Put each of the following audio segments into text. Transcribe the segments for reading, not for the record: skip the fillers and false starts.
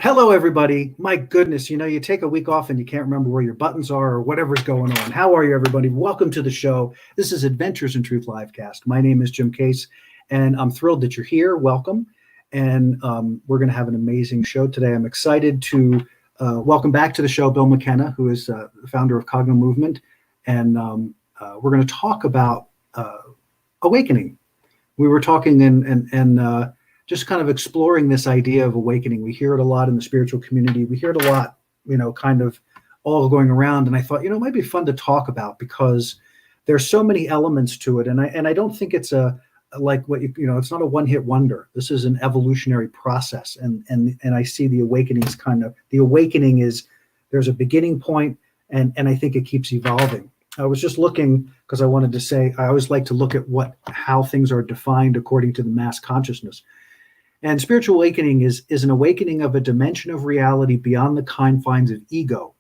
Hello, everybody. My goodness, you take a week off and you can't remember where your buttons are or whatever's going on. How are you, everybody? Welcome to the show. This is Adventures in Truth Livecast. My name is Jim Case, and I'm thrilled that you're here. Welcome. And we're going to have an amazing show today. I'm excited to welcome back to the show Bill McKenna, who is the founder of Cognomovement. And we're going to talk about awakening. We were talking and just kind of exploring this idea of awakening. We hear it a lot in the spiritual community. We hear it a lot, kind of all going around. And I thought, it might be fun to talk about because there's so many elements to it. And I don't think it's it's not a one-hit wonder. This is an evolutionary process. And I see the awakening is there's a beginning point, and I think it keeps evolving. I was just looking because I wanted to say, I always like to look at how things are defined according to the mass consciousness. And spiritual awakening is an awakening of a dimension of reality beyond the confines of ego.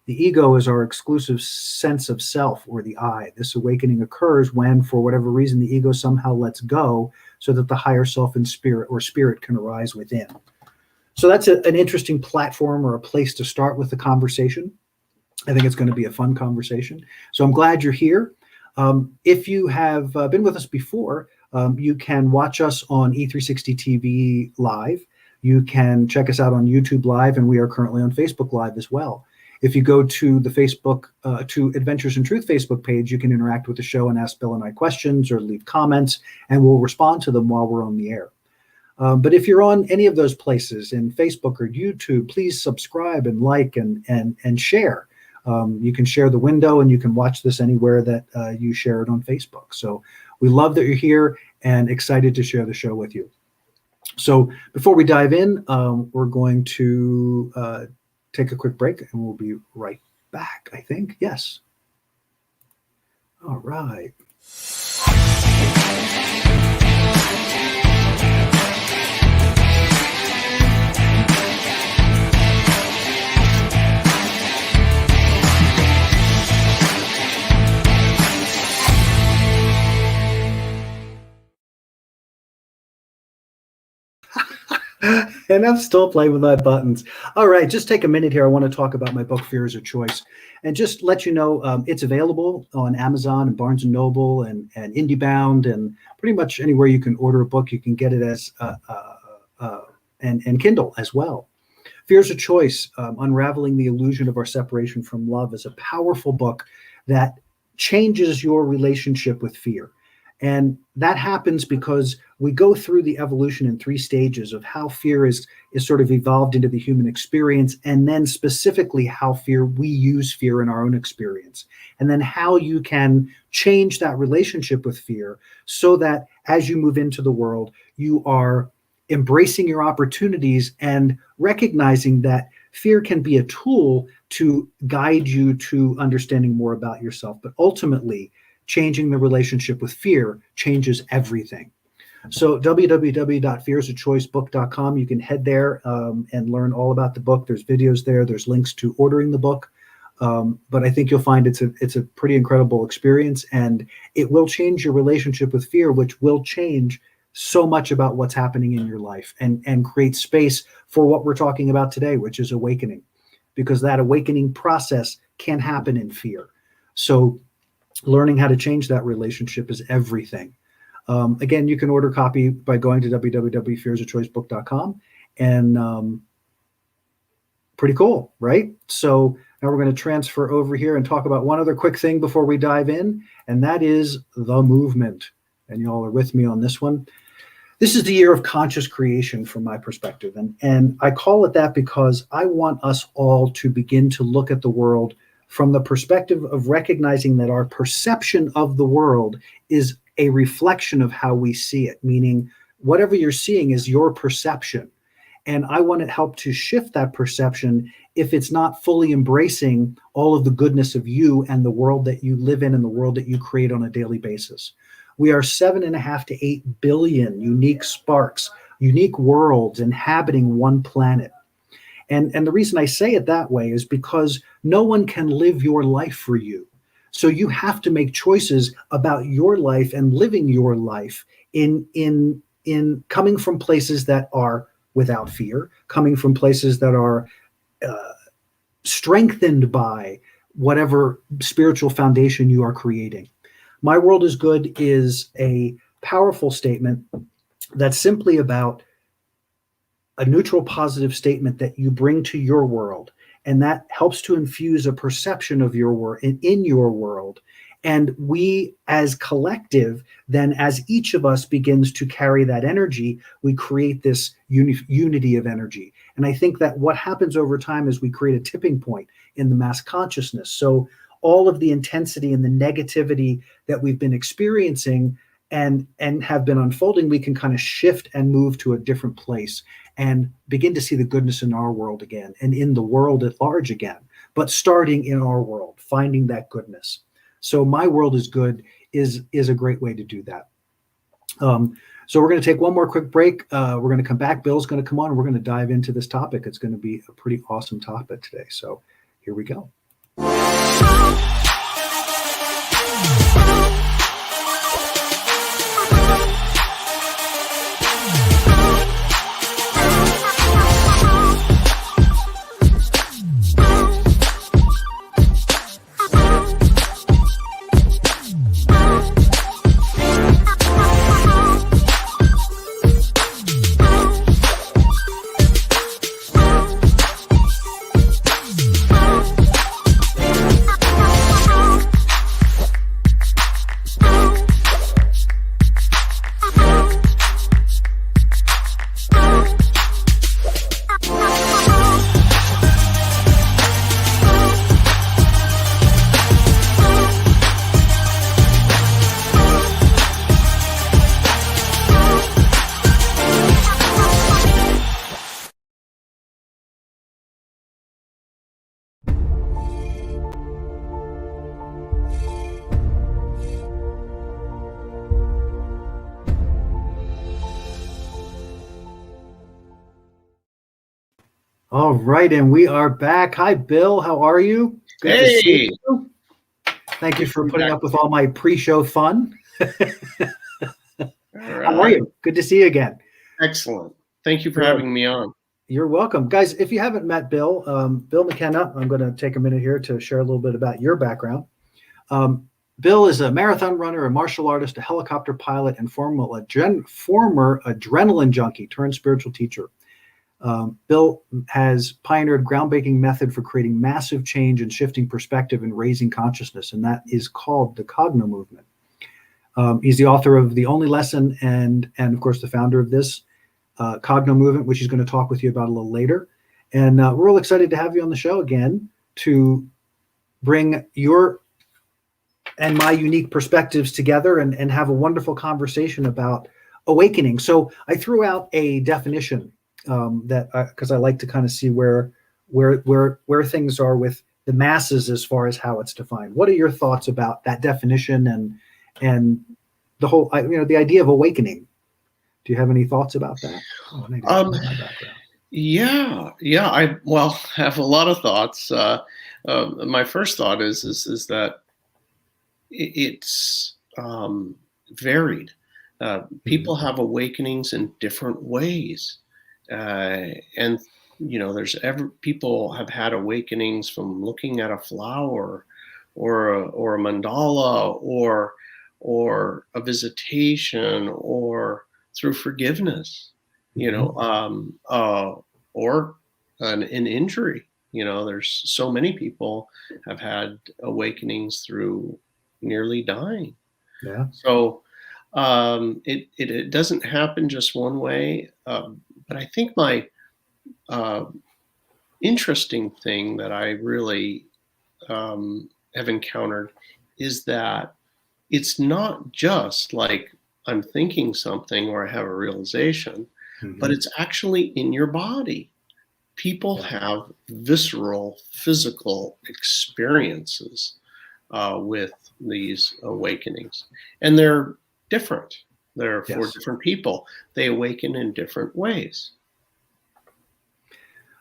The ego is our exclusive sense of self, or the I. This awakening occurs when, for whatever reason, the ego somehow lets go so that the higher self and spirit can arise within. So that's an interesting platform or a place to start with the conversation. I think it's going to be a fun conversation. So I'm glad you're here. If you have been with us before, you can watch us on E360 TV Live. You can check us out on YouTube Live, and we are currently on Facebook Live as well. If you go to the to Adventures in Truth Facebook page, you can interact with the show and ask Bill and I questions or leave comments, and we'll respond to them while we're on the air. But if you're on any of those places in Facebook or YouTube, please subscribe and like and share. You can share the window, and you can watch this anywhere that you share it on Facebook. So we love that you're here and excited to share the show with you. So before we dive in, we're going to take a quick break, and we'll be right back, I think. Yes. All right. And I'm still playing with my buttons. All right, just take a minute here. I want to talk about my book, Fear is a Choice. And just let you know, it's available on Amazon and Barnes & Noble and IndieBound, and pretty much anywhere you can order a book, you can get it as and Kindle as well. Fear is a Choice, Unraveling the Illusion of Our Separation from Love, is a powerful book that changes your relationship with fear. And that happens because we go through the evolution in 3 stages of how fear is sort of evolved into the human experience, and then specifically how we use fear in our own experience, and then how you can change that relationship with fear so that as you move into the world, you are embracing your opportunities and recognizing that fear can be a tool to guide you to understanding more about yourself. But ultimately, changing the relationship with fear changes everything. So www.fearisachoicebook.com, you can head there and learn all about the book. There's videos there. There's links to ordering the book. But I think you'll find it's a pretty incredible experience, and it will change your relationship with fear, which will change so much about what's happening in your life and create space for what we're talking about today, which is awakening, because that awakening process can happen in fear. So learning how to change that relationship is everything. Again, you can order a copy by going to www.fearisachoicebook.com, and pretty cool, right? So now we're going to transfer over here and talk about one other quick thing before we dive in, and that is the movement. And you all are with me on this one. This is the year of conscious creation from my perspective, and I call it that because I want us all to begin to look at the world from the perspective of recognizing that our perception of the world is a reflection of how we see it, meaning whatever you're seeing is your perception. And I want to help to shift that perception if it's not fully embracing all of the goodness of you and the world that you live in and the world that you create on a daily basis. We are 7.5 to 8 billion unique sparks, unique worlds inhabiting one planet. And the reason I say it that way is because no one can live your life for you. So you have to make choices about your life and living your life in coming from places that are without fear, coming from places that are strengthened by whatever spiritual foundation you are creating. My world is good is a powerful statement that's simply about a neutral positive statement that you bring to your world, and that helps to infuse a perception of your world in your world. And we as collective, then as each of us begins to carry that energy, we create this unity of energy. And I think that what happens over time is we create a tipping point in the mass consciousness. So all of the intensity and the negativity that we've been experiencing and have been unfolding, we can kind of shift and move to a different place and begin to see the goodness in our world again and in the world at large again, but starting in our world, finding that goodness. So my world is good is a great way to do that. So we're going to take one more quick break. We're going to come back. Bill's going to come on, and we're going to dive into this topic. It's going to be a pretty awesome topic today. So here we go. All right, and we are back. Hi, Bill. How are you? Good to see you. Thank you for putting up with all my pre-show fun. Right. How are you? Good to see you again. Excellent. Thank you for having me on. You're welcome. Guys, if you haven't met Bill, Bill McKenna, I'm going to take a minute here to share a little bit about your background. Bill is a marathon runner, a martial artist, a helicopter pilot, and former adrenaline junkie turned spiritual teacher. Bill has pioneered groundbreaking method for creating massive change and shifting perspective and raising consciousness, and that is called the Cognomovement. He's the author of The Only Lesson and of course, the founder of this Cognomovement, which he's going to talk with you about a little later. And we're real excited to have you on the show again to bring your and my unique perspectives together and have a wonderful conversation about awakening. So I threw out a definition because I like to kind of see where things are with the masses as far as how it's defined. What are your thoughts about that definition and the whole, the idea of awakening? Do you have any thoughts about that? Yeah. I have a lot of thoughts. My first thought is that it's varied. People have awakenings in different ways. And people have had awakenings from looking at a flower or a mandala or a visitation or through forgiveness, or an injury. There's so many people have had awakenings through nearly dying. Yeah. So it doesn't happen just one way. But I think my interesting thing that I really have encountered is that it's not just like I'm thinking something or I have a realization, but it's actually in your body. People have visceral, physical experiences with these awakenings, and they're different. They're for different people. They awaken in different ways.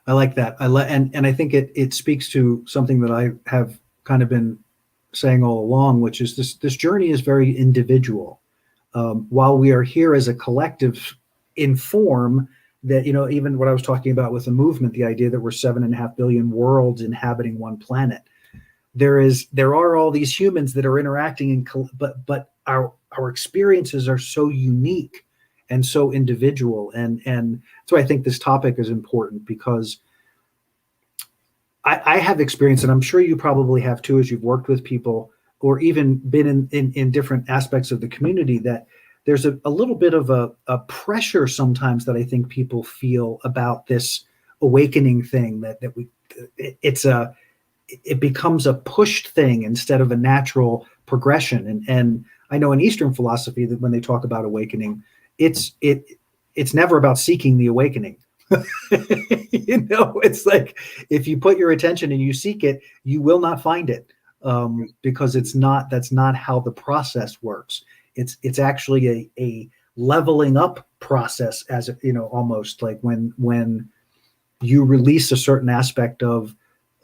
I like that. And I think it speaks to something that I have kind of been saying all along, which is this journey is very individual. While we are here as a collective in form, that, even what I was talking about with the movement, the idea that we're 7.5 billion worlds inhabiting one planet. There are all these humans that are interacting, but our experiences are so unique and so individual, and that's why I think this topic is important, because I have experience, and I'm sure you probably have too, as you've worked with people or even been in different aspects of the community, that there's a little bit of a pressure sometimes that I think people feel about this awakening thing, that it becomes a pushed thing instead of a natural progression. And I know in Eastern philosophy that when they talk about awakening, it's never about seeking the awakening. It's like, if you put your attention and you seek it, you will not find it, because that's not how the process works. It's actually a leveling up process, as almost like when you release a certain aspect of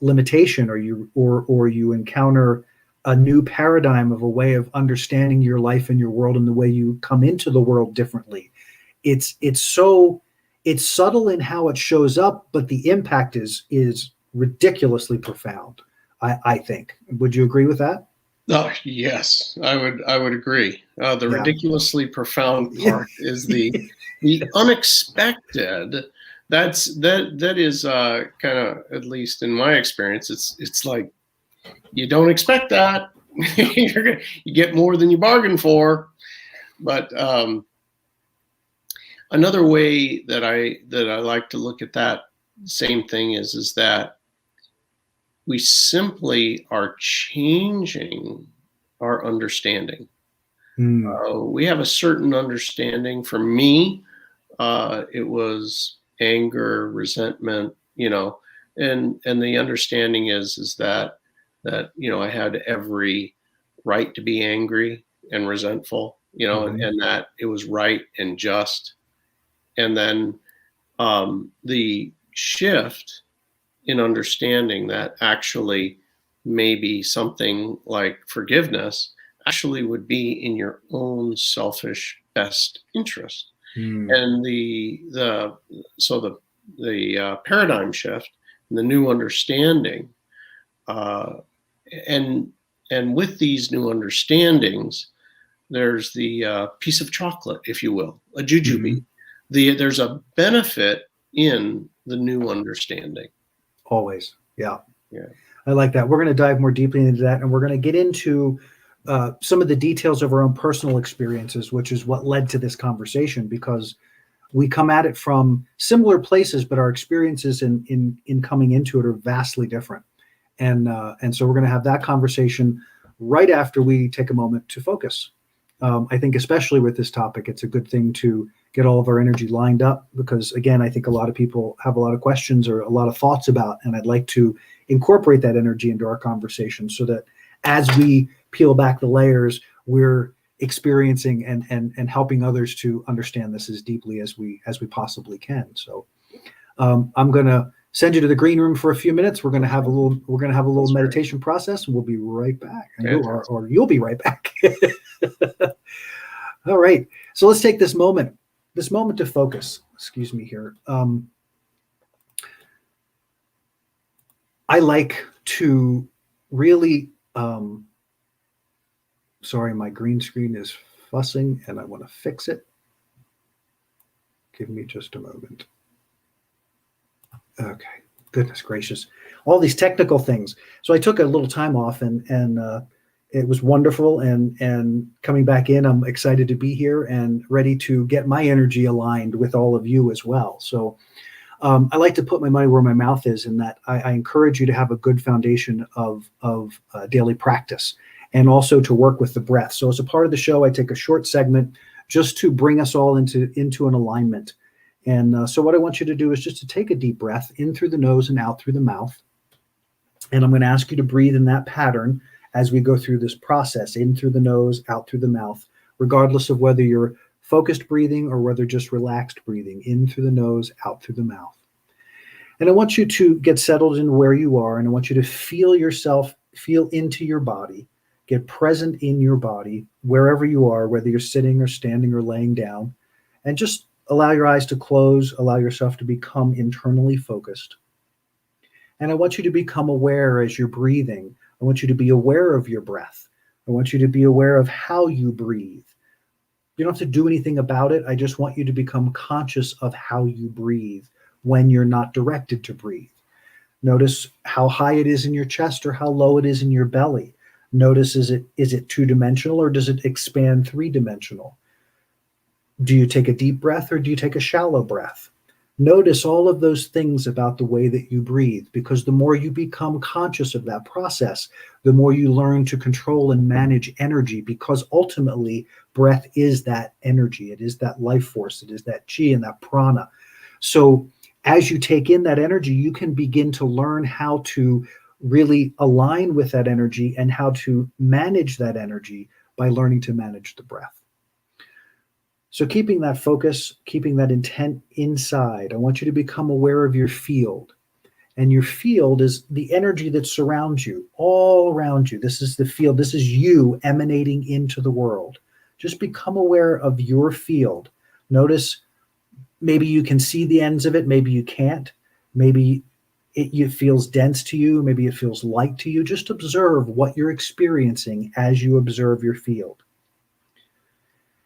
limitation, or you encounter a new paradigm of a way of understanding your life and your world and the way you come into the world differently. It's subtle in how it shows up, but the impact is ridiculously profound, I think. Would you agree with that? Oh, yes, I would agree. The ridiculously profound part is the unexpected. That is kind of, at least in my experience, it's like you don't expect that. You get more than you bargained for. But another way that I like to look at that same thing is that we simply are changing our understanding. We have a certain understanding. For me, it was anger, resentment, and the understanding is that I had every right to be angry and resentful, and that it was right and just. And then the shift in understanding that actually maybe something like forgiveness actually would be in your own selfish best interest. And the paradigm shift and the new understanding, and with these new understandings, there's the piece of chocolate, if you will, a jujube. There's a benefit in the new understanding. Always. Yeah. I like that. We're going to dive more deeply into that, and we're going to get into some of the details of our own personal experiences, which is what led to this conversation, because we come at it from similar places, but our experiences in coming into it are vastly different. And so we're going to have that conversation right after we take a moment to focus. I think especially with this topic, it's a good thing to get all of our energy lined up, because again, I think a lot of people have a lot of questions or a lot of thoughts about, and I'd like to incorporate that energy into our conversation so that as we peel back the layers, we're experiencing and helping others to understand this as deeply as we possibly can. So I'm going to send you to the green room for a few minutes. We're going to have a little meditation process, and we'll be right back. Or you'll be right back. All right. So let's take this moment to focus. Excuse me here. I like to really, sorry, my green screen is fussing and I want to fix it. Give me just a moment. Okay. Goodness gracious. All these technical things. So I took a little time off, and it was wonderful. And coming back in, I'm excited to be here and ready to get my energy aligned with all of you as well. So I like to put my money where my mouth is, in that I encourage you to have a good foundation of daily practice, and also to work with the breath. So as a part of the show, I take a short segment just to bring us all into an alignment. And so what I want you to do is just to take a deep breath in through the nose and out through the mouth. And I'm going to ask you to breathe in that pattern as we go through this process, in through the nose, out through the mouth, regardless of whether you're focused breathing or whether just relaxed breathing, in through the nose, out through the mouth. And I want you to get settled in where you are, and I want you to feel yourself, feel into your body, get present in your body, wherever you are, whether you're sitting or standing or laying down, and just allow your eyes to close, allow yourself to become internally focused. And I want you to become aware as you're breathing. I want you to be aware of your breath. I want you to be aware of how you breathe. You don't have to do anything about it. I just want you to become conscious of how you breathe when you're not directed to breathe. Notice how high it is in your chest or how low it is in your belly. Notice, is it two-dimensional or does it expand three-dimensional? Do you take a deep breath or do you take a shallow breath? Notice all of those things about the way that you breathe, because the more you become conscious of that process, the more you learn to control and manage energy, because ultimately breath is that energy. It is that life force. It is that chi and that prana. So as you take in that energy, you can begin to learn how to really align with that energy and how to manage that energy by learning to manage the breath. So keeping that focus, keeping that intent inside, I want you to become aware of your field. And your field is the energy that surrounds you, all around you. This is the field. This is you emanating into the world. Just become aware of your field. Notice maybe you can see the ends of it. Maybe you can't. Maybe it feels dense to you. Maybe it feels light to you. Just observe what you're experiencing as you observe your field.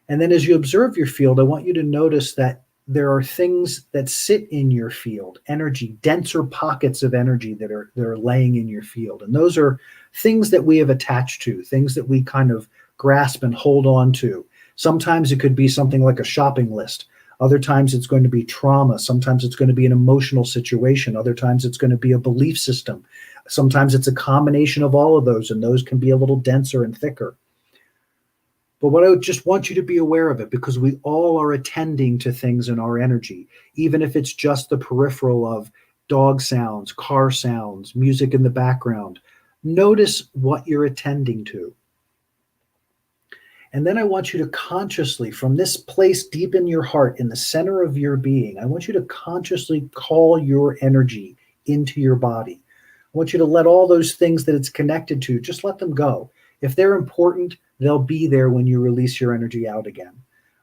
And then as you observe your field, I want you to notice that there are things that sit in your field, energy, denser pockets of energy that are laying in your field. And those are things that we have attached to, things that we kind of grasp and hold on to. Sometimes it could be something like a shopping list. Other times it's going to be trauma. Sometimes it's going to be an emotional situation. Other times it's going to be a belief system. Sometimes it's a combination of all of those, and those can be a little denser and thicker. But what I would just want you to be aware of it, because we all are attending to things in our energy, even if it's just the peripheral of dog sounds, car sounds, music in the background. Notice what you're attending to. And then I want you to consciously, from this place deep in your heart, in the center of your being, I want you to consciously call your energy into your body. I want you to let all those things that it's connected to, just let them go. If they're important, they'll be there when you release your energy out again.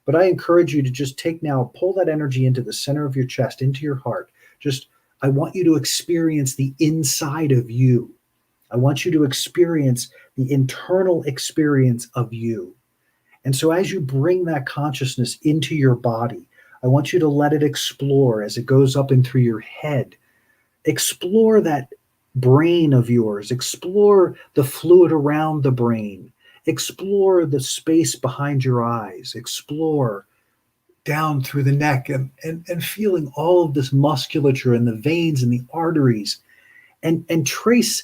But I encourage you to just pull that energy into the center of your chest, into your heart. I want you to experience the inside of you. I want you to experience the internal experience of you. And so as you bring that consciousness into your body, I want you to let it explore as it goes up and through your head. Explore that brain of yours. Explore the fluid around the brain. Explore the space behind your eyes. Explore down through the neck and feeling all of this musculature and the veins and the arteries, and trace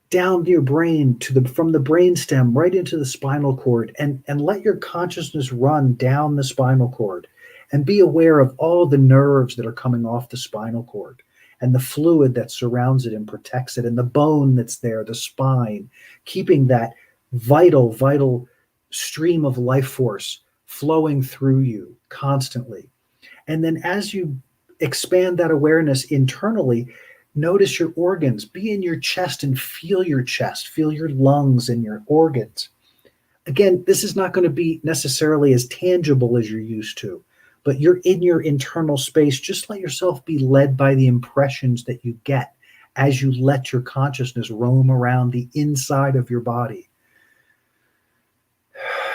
down your brain from the brainstem right into the spinal cord, and let your consciousness run down the spinal cord, and be aware of all the nerves that are coming off the spinal cord, and the fluid that surrounds it and protects it, and the bone that's there, the spine, keeping that vital stream of life force flowing through you constantly. And then as you expand that awareness internally, notice your organs. Be in your chest and feel your chest, feel your lungs and your organs. Again, this is not going to be necessarily as tangible as you're used to, but you're in your internal space. Just let yourself be led by the impressions that you get as you let your consciousness roam around the inside of your body.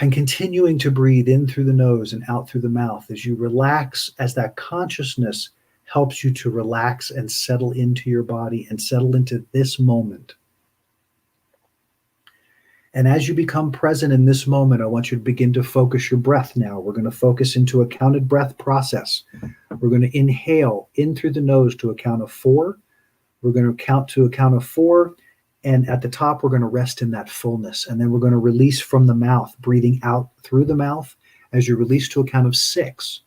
And continuing to breathe in through the nose and out through the mouth as you relax, as that consciousness helps you to relax and settle into your body and settle into this moment. And as you become present in this moment, I want you to begin to focus your breath now. We're going to focus into a counted breath process. We're going to inhale in through the nose to a count of 4. We're going to count to a count of 4. And at the top, we're going to rest in that fullness. And then we're going to release from the mouth, breathing out through the mouth as you release to a count of 6.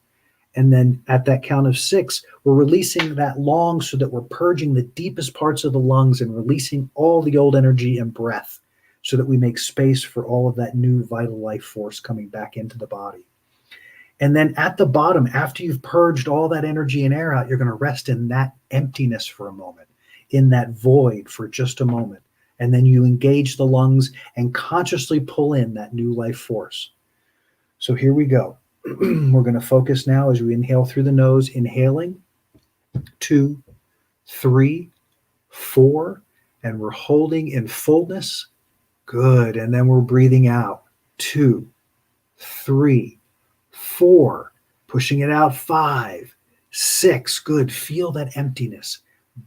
And then at that count of 6, we're releasing that long so that we're purging the deepest parts of the lungs and releasing all the old energy and breath so that we make space for all of that new vital life force coming back into the body. And then at the bottom, after you've purged all that energy and air out, you're going to rest in that emptiness for a moment, in that void for just a moment. And then you engage the lungs and consciously pull in that new life force. So here we go. We're going to focus now as we inhale through the nose, inhaling 2, 3, 4, and we're holding in fullness. Good. And then we're breathing out 2, 3, 4, pushing it out 5, 6. Good. Feel that emptiness.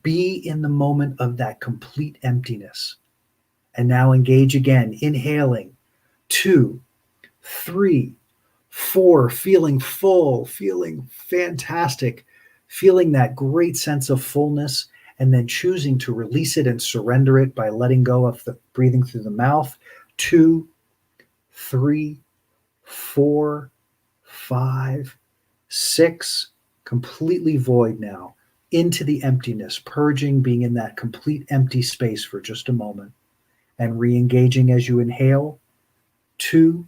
Be in the moment of that complete emptiness. And now engage again, inhaling 2, 3, 4, feeling full, feeling fantastic, feeling that great sense of fullness, and then choosing to release it and surrender it by letting go of the breathing through the mouth. 2, 3, 4, 5, 6, completely void now, into the emptiness, purging, being in that complete empty space for just a moment, and re-engaging as you inhale. 2,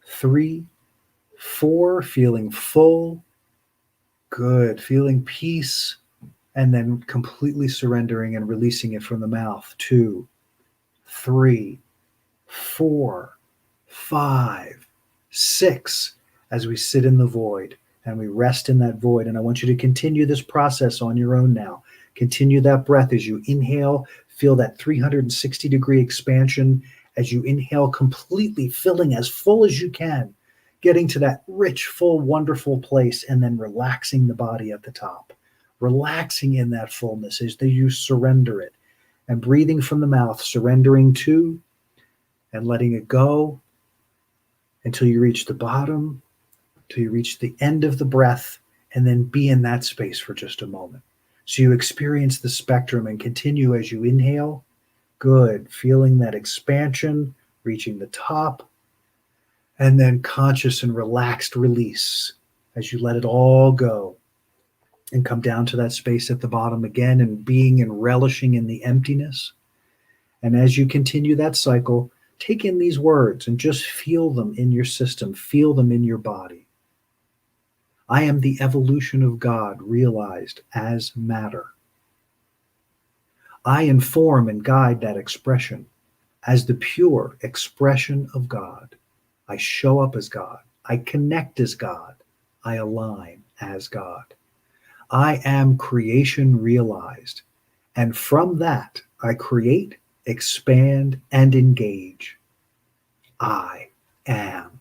3, 4, feeling full. Good. Feeling peace, and then completely surrendering and releasing it from the mouth. 2, 3, 4, 5, 6, as we sit in the void and we rest in that void. And I want you to continue this process on your own now. Continue that breath as you inhale. Feel that 360-degree expansion as you inhale, completely filling as full as you can, getting to that rich, full, wonderful place, and then relaxing the body at the top. Relaxing in that fullness as you surrender it, and breathing from the mouth, surrendering to and letting it go until you reach the bottom, till you reach the end of the breath, and then be in that space for just a moment. So you experience the spectrum and continue as you inhale. Good. Feeling that expansion, reaching the top, and then conscious and relaxed release as you let it all go and come down to that space at the bottom again, and being and relishing in the emptiness. And as you continue that cycle, take in these words and just feel them in your system, feel them in your body. I am the evolution of God realized as matter. I inform and guide that expression as the pure expression of God. I show up as God. I connect as God. I align as God. I am creation realized. And from that, I create, expand, and engage. I am.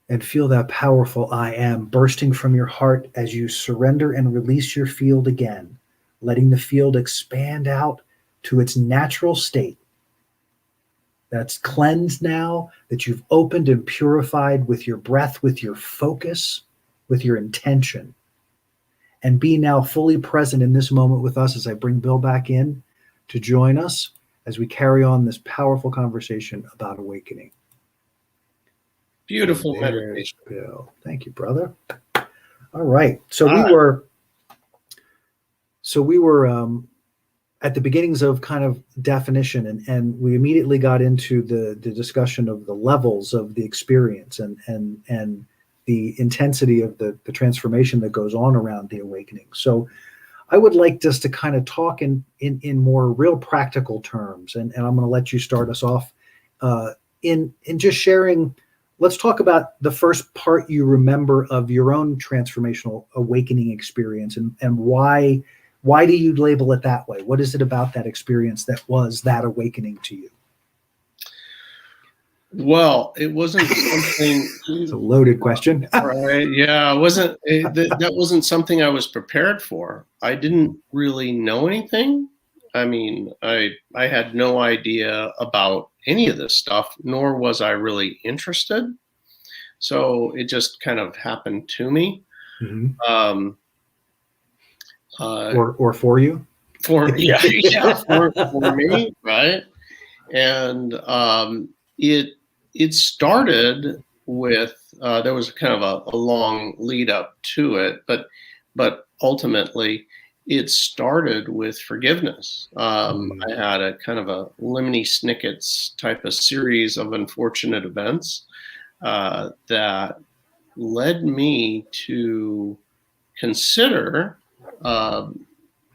And feel that powerful I am bursting from your heart as you surrender and release your field again, letting the field expand out to its natural state. That's cleansed now, that you've opened and purified with your breath, with your focus, with your intention. And be now fully present in this moment with us as I bring Bill back in to join us as we carry on this powerful conversation about awakening. Beautiful There's meditation. Bill. Thank you, brother. All right. So we were at the beginnings of kind of definition, and we immediately got into the discussion of the levels of the experience and the intensity of the transformation that goes on around the awakening. So I would like just to kind of talk in more real practical terms, and I'm going to let you start us off in just sharing. Let's talk about the first part you remember of your own transformational awakening experience, and why do you label it that way? What is it about that experience that was that awakening to you? Well, it wasn't something. It's a loaded question. Right? Yeah, that wasn't something I was prepared for. I didn't really know anything. I mean, I had no idea about any of this stuff, nor was I really interested. So it just kind of happened to me. Mm-hmm. Or for you? For me, right? And it started with there was kind of a long lead up to it, but ultimately it started with forgiveness. I had a kind of a Lemony Snicket's type of series of unfortunate events that led me to consider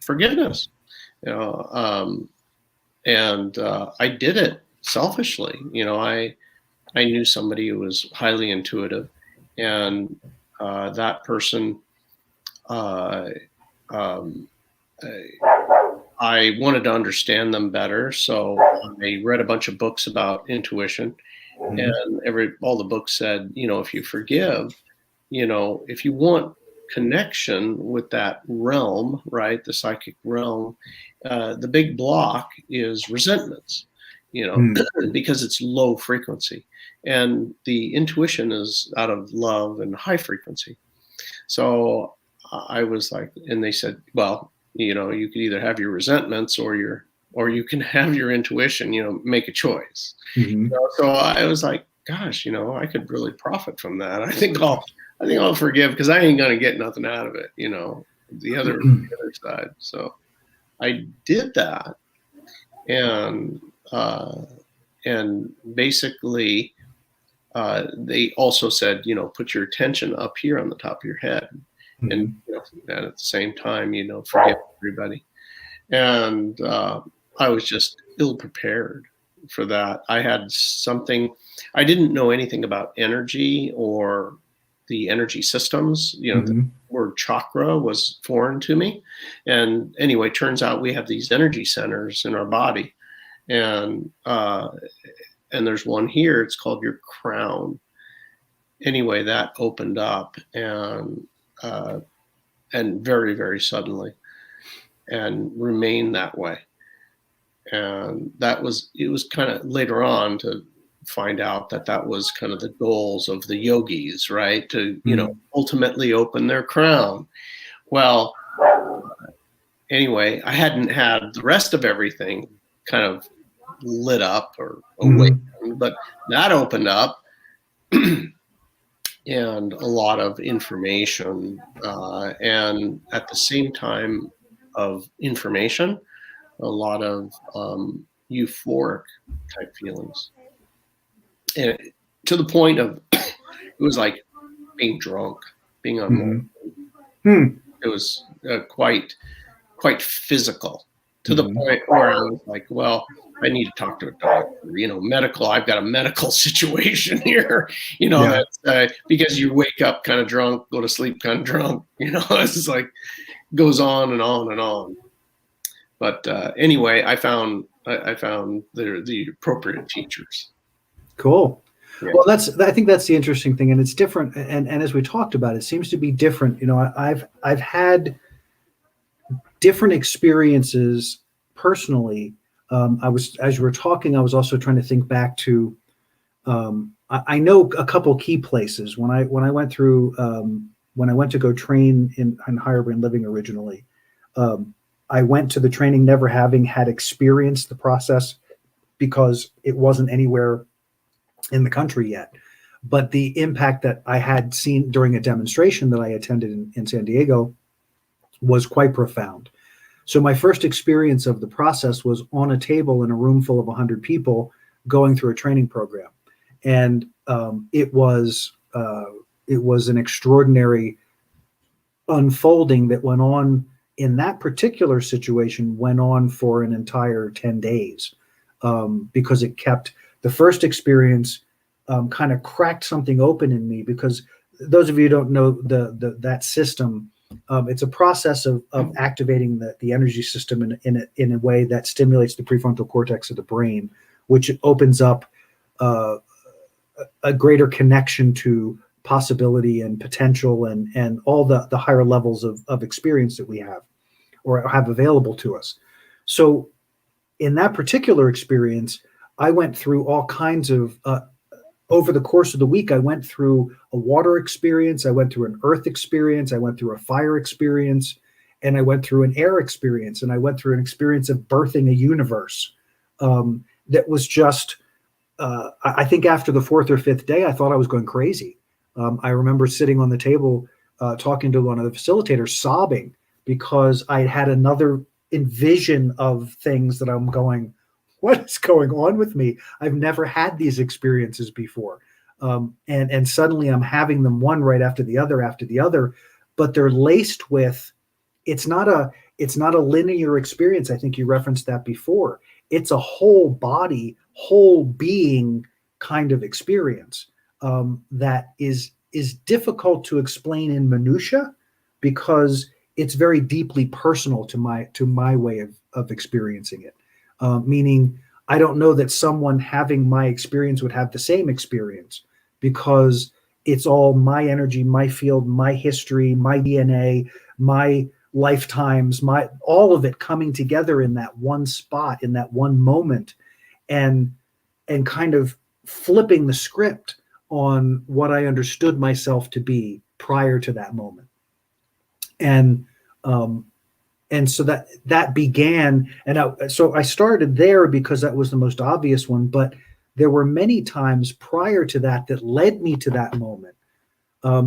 forgiveness, and I did it selfishly. I knew somebody who was highly intuitive, and that person, uh, um, I wanted to understand them better, so I read a bunch of books about intuition, Mhm. and all the books said, if you forgive, if you want connection with that realm, right, the psychic realm, the big block is resentments, Mm. because it's low frequency, and the intuition is out of love and high frequency. So I was like, and they said, well, you could either have your resentments or you can have your intuition, make a choice. Mhm. So I was like, gosh, I could really profit from that. I think I'll forgive because I ain't gonna get nothing out of it, the other side. So I did that, and uh, and basically they also said, put your attention up here on the top of your head, and Mhm. and at the same time, forgive everybody. And I was just ill prepared for that. I had something, I didn't know anything about energy or the energy systems. The Mhm. word chakra was foreign to me. And anyway, turns out we have these energy centers in our body, and there's one here. It's called your crown. Anyway, that opened up, uh, and very, very suddenly, and remained that way. And it was kind of later on to find out that that was kind of the goals of the yogis, right, to Mhm. ultimately open their crown. Well, anyway, I hadn't had the rest of everything kind of lit up or Mhm. awakened, but that opened up, and a lot of information, and at the same time of information, a lot of euphoric type feelings, and to the point of it was like being drunk, being on morphine. Mhm. Hmm. It was quite physical, to the Mhm. point where I was like, well, I need to talk to a doctor. Medical. I've got a medical situation here. Yeah. That's because you wake up kind of drunk, go to sleep kind of drunk. It's like goes on and on and on. But anyway, I found the appropriate teachers. Cool. Yeah. Well, I think that's the interesting thing, and it's different. And as we talked about, it seems to be different. I've had different experiences personally. As you were talking, I was also trying to think back to. I know a couple key places when I went through when I went to go train in higher brain living originally. Um, I went to the training never having had experienced the process because it wasn't anywhere in the country yet. But the impact that I had seen during a demonstration that I attended in San Diego was quite profound. So my first experience of the process was on a table in a room full of 100 people going through a training program, and it was an extraordinary unfolding that went on in that particular situation went on for an entire 10 days, because it kept the first experience kind of cracked something open in me, because those of you who don't know that system, it's a process of activating the energy system in a way that stimulates the prefrontal cortex of the brain, which opens up uh, a greater connection to possibility and potential and all the higher levels of experience that we have or have available to us. So in that particular experience, I went through all kinds of over the course of the week. I went through a water experience, I went through an earth experience, I went through a fire experience, and I went through an air experience, and I went through an experience of birthing a universe that was just I think after the fourth or fifth day, I thought I was going crazy. I remember sitting on the table talking to one of the facilitators, sobbing because I had another envision of things that I'm going, what is going on with me? I've never had these experiences before. And suddenly I'm having them one right after the other, but they're laced with, it's not a linear experience. I think you referenced that before. It's a whole body, whole being kind of experience that is difficult to explain in minutia, because it's very deeply personal to my way of experiencing it. Meaning, I don't know that someone having my experience would have the same experience, because it's all my energy, my field, my history, my DNA, my lifetimes, all of it coming together in that one spot, in that one moment, and kind of flipping the script on what I understood myself to be prior to that moment. And so that began, so I started there because that was the most obvious one, but there were many times prior to that led me to that moment,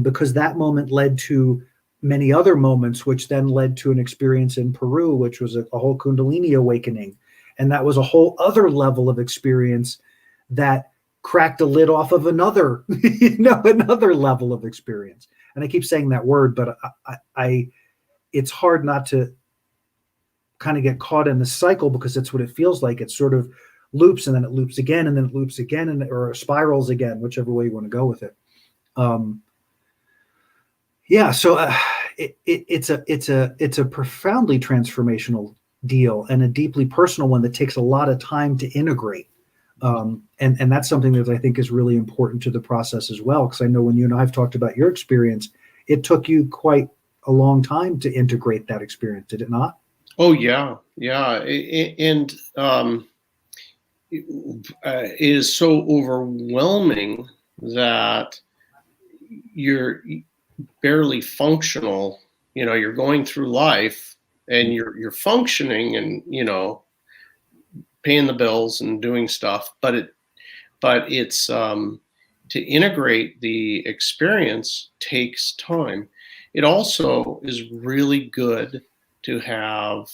because that moment led to many other moments, which then led to an experience in Peru, which was a whole Kundalini awakening. And that was a whole other level of experience that cracked a lid off of another, another level of experience. And I keep saying that word, but it's hard not to kind of get caught in the cycle, because that's what it feels like. It sort of loops, and then it loops again, and then it loops again, or spirals again, whichever way you want to go with it. So it's a profoundly transformational deal, and a deeply personal one that takes a lot of time to integrate. And that's something that I think is really important to the process as well, because I know when you and I have talked about your experience, it took you quite a long time to integrate that experience, did it not? Oh yeah. And it is so overwhelming that you're barely functional. You're going through life and you're functioning and, paying the bills and doing stuff, but it's to integrate the experience takes time. It also is really good to have,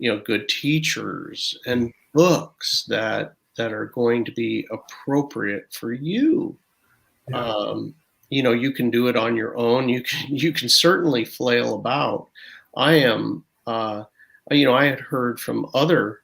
good teachers and books that are going to be appropriate for you. Yeah. You can do it on your own. You can certainly flail about. I had heard from other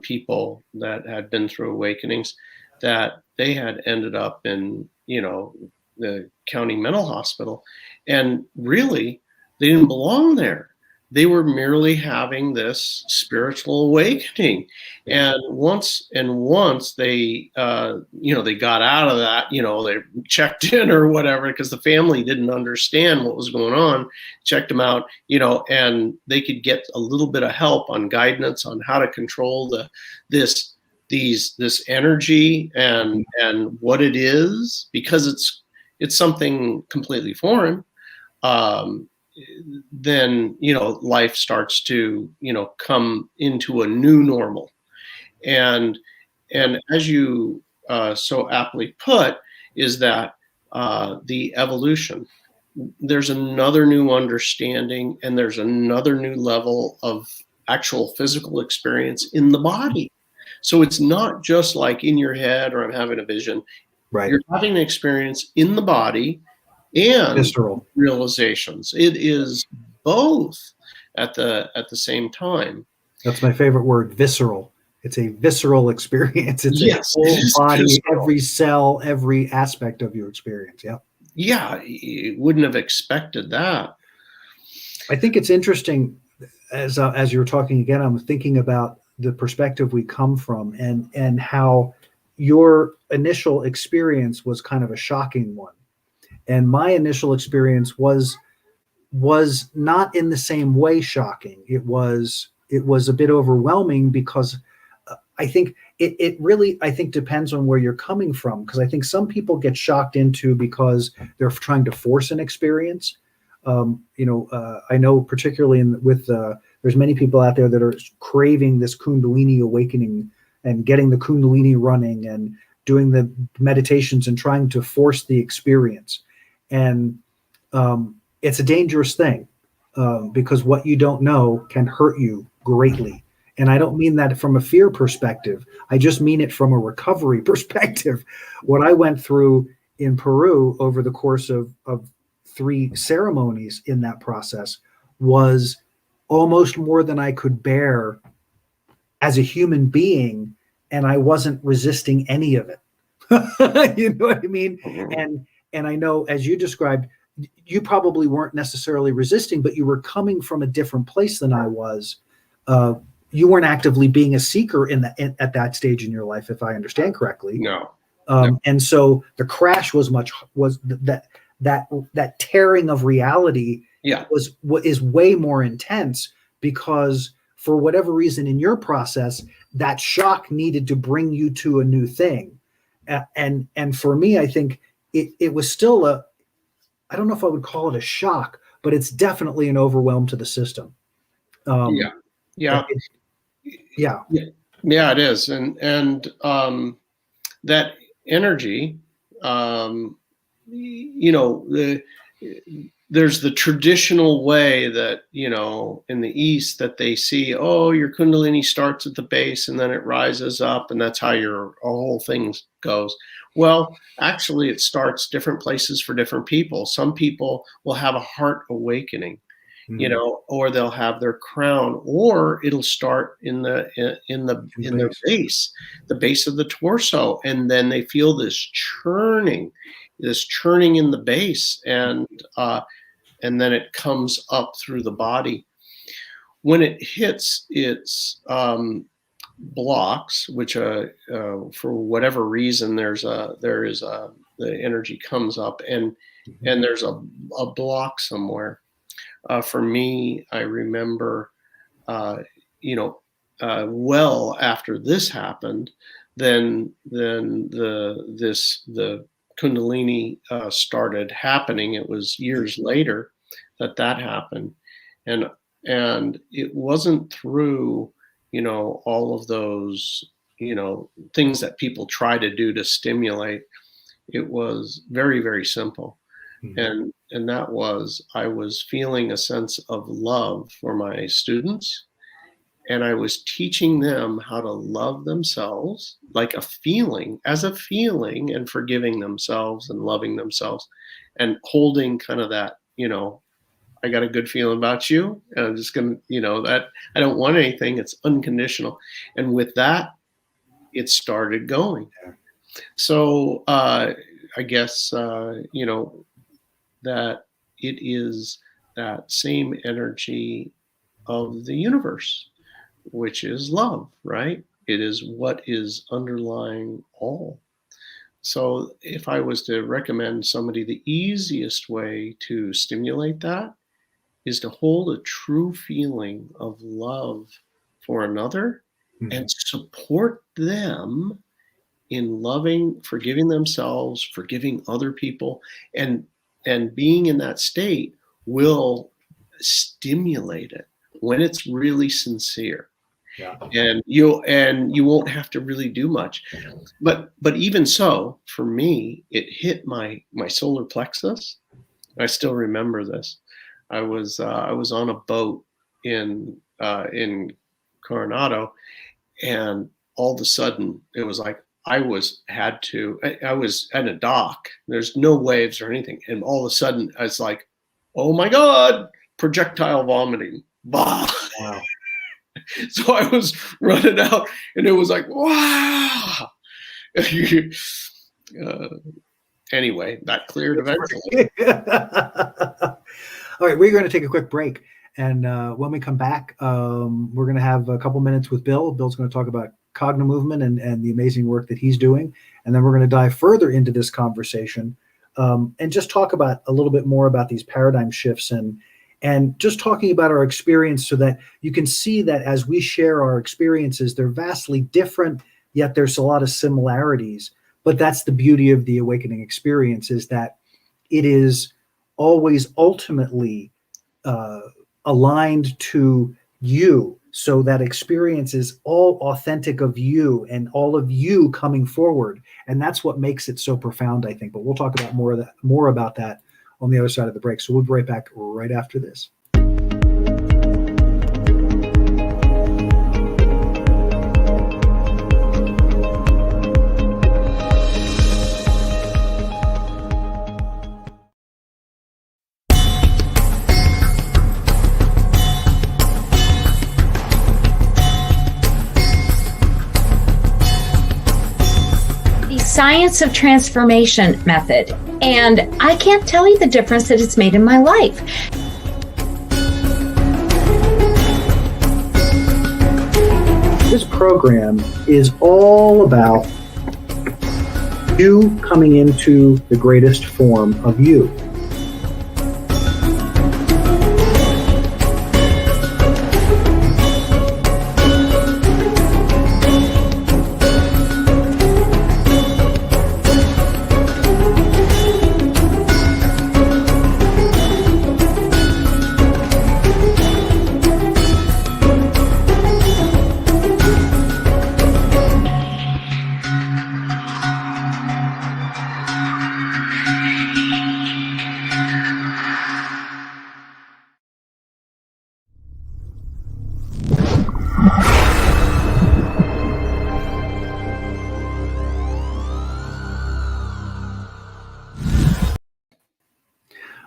people that had been through awakenings that they had ended up in, the county mental hospital, and really they didn't belong there. They were merely having this spiritual awakening. And once they, they got out of that, they checked in or whatever, because the family didn't understand what was going on, checked them out, and they could get a little bit of help on guidance on how to control this energy and what it is, because it's something completely foreign. Then life starts to come into a new normal, and as you so aptly put, is that the evolution. There's another new understanding, and there's another new level of actual physical experience in the body. So it's not just like in your head, or I'm having a vision. Right. You're having an experience in the body and Visceral realizations. It is both at the same time. That's my favorite word, visceral. It's a visceral experience. It's a whole body, visceral. Every cell, every aspect of your experience. Yeah. Yeah, you wouldn't have expected that. I think it's interesting, as you were talking again, I'm thinking about the perspective we come from, and how your initial experience was kind of a shocking one. And my initial experience was not in the same way shocking. It was a bit overwhelming, because I think it really, I think, depends on where you're coming from. Because I think some people get shocked into because they're trying to force an experience. I know particularly there's many people out there that are craving this Kundalini awakening and getting the Kundalini running and doing the meditations and trying to force the experience. And it's a dangerous thing, because what you don't know can hurt you greatly. And I don't mean that from a fear perspective. I just mean it from a recovery perspective. What I went through in Peru over the course of 3 ceremonies in that process was almost more than I could bear as a human being, and I wasn't resisting any of it. You know what I mean? Mhm. And I know, as you described, you probably weren't necessarily resisting, but you were coming from a different place than I was. Uh, you weren't actively being a seeker at that stage in your life, if I understand correctly. No, no, And so the crash was that tearing of reality yeah, was what is way more intense, because for whatever reason in your process, that shock needed to bring you to a new thing. And for me, I think it was still I don't know if I would call it a shock, but it's definitely an overwhelm to the system. yeah, Um, yeah, yeah. yeah, yeah. It is, and that energy, there's the traditional way that, in the East, that they see, oh, your Kundalini starts at the base and then it rises up, and that's how your whole thing goes. Well, actually, it starts different places for different people. Some people will have a heart awakening, Mhm. or they'll have their crown, or it'll start in their base, the base of the torso, and then they feel this churning in the base, and then it comes up through the body. When it hits its blocks, which for whatever reason the energy comes up, and there's a block somewhere. For me, I remember, uh, well after this happened, then the Kundalini started happening. It was years later that happened, and it wasn't through all of those things that people try to do to stimulate. It was very, very simple, Mhm. and that was, I was feeling a sense of love for my students, and I was teaching them how to love themselves, like as a feeling, and forgiving themselves and loving themselves, and holding kind of that, I got a good feeling about you, and I'm just gonna, that I don't want anything. It's unconditional, and with that, it started going. Yeah. So I guess that it is that same energy of the universe, which is love, right? It is what is underlying all. So, if I was to recommend somebody, the easiest way to stimulate that is to hold a true feeling of love for another and Mhm. support them in loving, forgiving themselves, forgiving other people, and being in that state will stimulate it when it's really sincere. Yeah. And you won't have to really do much. But even so, for me, it hit my solar plexus. I still remember this. I was on a boat in Coronado, and all of a sudden it was like I was at a dock. There's no waves or anything, and all of a sudden I was like, "Oh my God!" Projectile vomiting. Bah! Wow. So I was running out, and it was like, "Wow!" Anyway, that cleared That's eventually. great. All right, we're going to take a quick break. And when we come back, we're going to have a couple minutes with Bill. Bill's going to talk about Cognomovement and the amazing work that he's doing. And then we're going to dive further into this conversation and just talk about a little bit more about these paradigm shifts and just talking about our experience, so that you can see that as we share our experiences, they're vastly different, yet there's a lot of similarities. But that's the beauty of the awakening experience, is that it is always ultimately aligned to you. So that experience is all authentic of you and all of you coming forward. And that's what makes it so profound, I think. But we'll talk about more about that on the other side of the break. So we'll be right back right after this. science of transformation method, and I can't tell you the difference that it's made in my life. This program is all about you coming into the greatest form of you.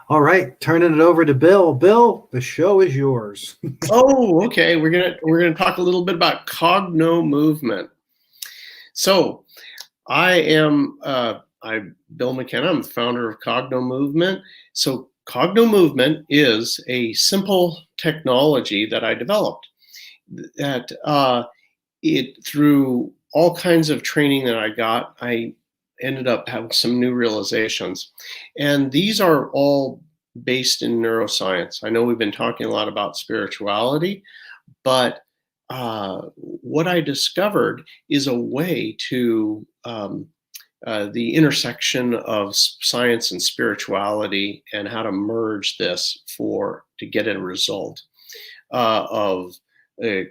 All right, turning it over to Bill. Bill, the show is yours. Oh, okay. We're gonna talk a little bit about Cognomovement. So, I'm Bill McKenna. I'm the founder of Cognomovement. So, Cognomovement is a simple technology that I developed. That it through all kinds of training that I got, I ended up having some new realizations. And these are all based in neuroscience. I know we've been talking a lot about spirituality, but what I discovered is a way to the intersection of science and spirituality and how to merge this to get a result of